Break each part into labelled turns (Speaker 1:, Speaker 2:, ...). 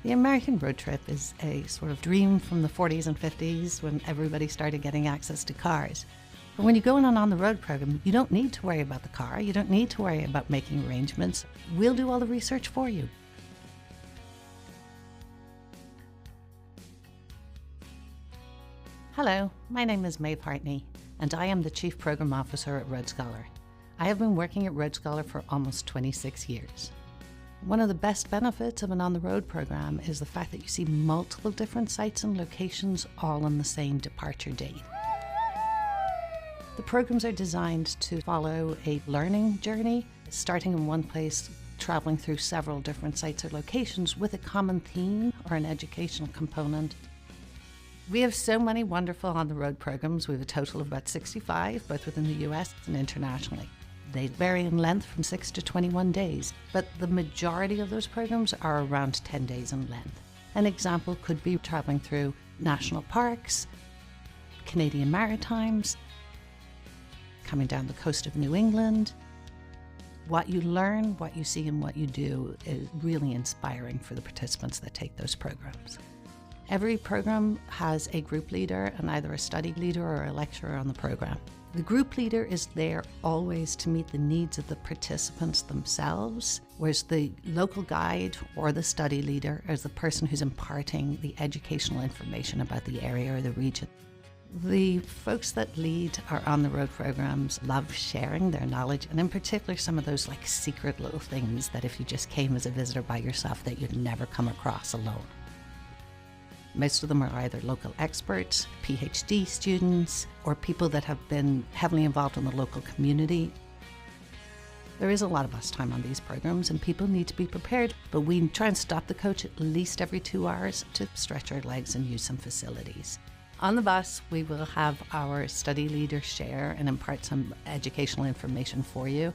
Speaker 1: The American road trip is a sort of dream from the 40s and 50s when everybody started getting access to cars. But when you go in an on-the-road program, you don't need to worry about the car. You don't need to worry about making arrangements. We'll do all the research for you. Hello, my name is Maeve Hartney, and I am the Chief Program Officer at Road Scholar. I have been working at Road Scholar for almost 26 years. One of the best benefits of an on-the-road program is the fact that you see multiple different sites and locations all on the same departure date. The programs are designed to follow a learning journey, starting in one place, traveling through several different sites or locations with a common theme or an educational component. We have so many wonderful on-the-road programs. We have a total of about 65, both within the US and internationally. They vary in length from 6 to 21 days, but the majority of those programs are around 10 days in length. An example could be traveling through national parks, Canadian Maritimes, coming down the coast of New England. What you learn, what you see, and what you do is really inspiring for the participants that take those programs. Every program has a group leader and either a study leader or a lecturer on the program. The group leader is there always to meet the needs of the participants themselves, whereas the local guide or the study leader is the person who's imparting the educational information about the area or the region. The folks that lead our on-the-road programs love sharing their knowledge, and in particular some of those like secret little things that if you just came as a visitor by yourself that you'd never come across alone. Most of them are either local experts, PhD students, or people that have been heavily involved in the local community. There is a lot of bus time on these programs and people need to be prepared, but we try and stop the coach at least every 2 hours to stretch our legs and use some facilities. On the bus, we will have our study leaders share and impart some educational information for you.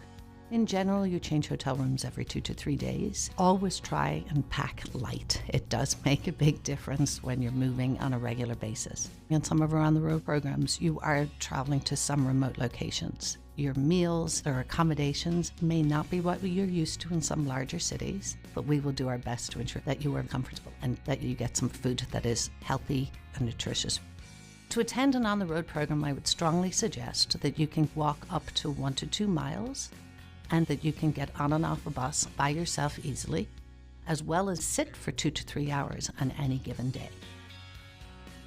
Speaker 1: In general, you change hotel rooms every 2 to 3 days. Always try and pack light. It does make a big difference when you're moving on a regular basis. In some of our on-the-road programs, you are traveling to some remote locations. Your meals or accommodations may not be what you're used to in some larger cities, but we will do our best to ensure that you are comfortable and that you get some food that is healthy and nutritious. To attend an on-the-road program, I would strongly suggest that you can walk up to 1 to 2 miles and that you can get on and off a bus by yourself easily, as well as sit for 2 to 3 hours on any given day.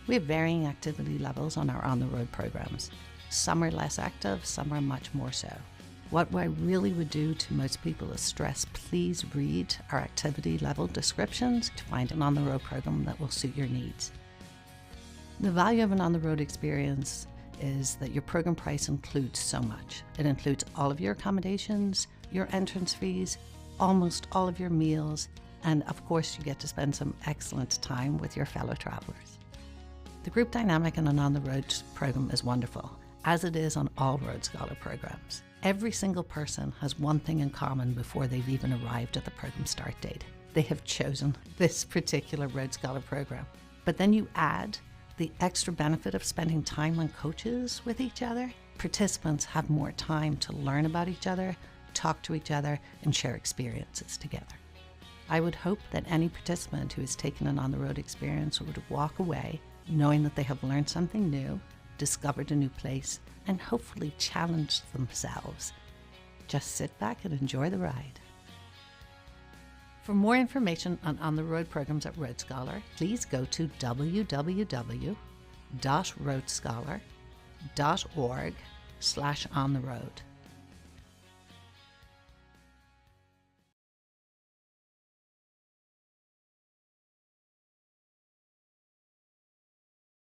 Speaker 1: We have varying activity levels on our on-the-road programs. Some are less active, some are much more so. What I really would do to most people is stress, please read our activity level descriptions to find an on-the-road program that will suit your needs. The value of an on-the-road experience is that your program price includes so much. It includes all of your accommodations, your entrance fees, almost all of your meals, and of course you get to spend some excellent time with your fellow travelers. The group dynamic in an on-the-road program is wonderful, as it is on all Road Scholar programs. Every single person has one thing in common before they've even arrived at the program start date. They have chosen this particular Road Scholar program. But then you add the extra benefit of spending time on coaches with each other. Participants have more time to learn about each other, talk to each other, and share experiences together. I would hope that any participant who has taken an on-the-road experience would walk away knowing that they have learned something new, discovered a new place, and hopefully challenged themselves. Just sit back and enjoy the ride. For more information on on-the-road programs at Road Scholar, please go to www.roadscholar.org/on-the-road.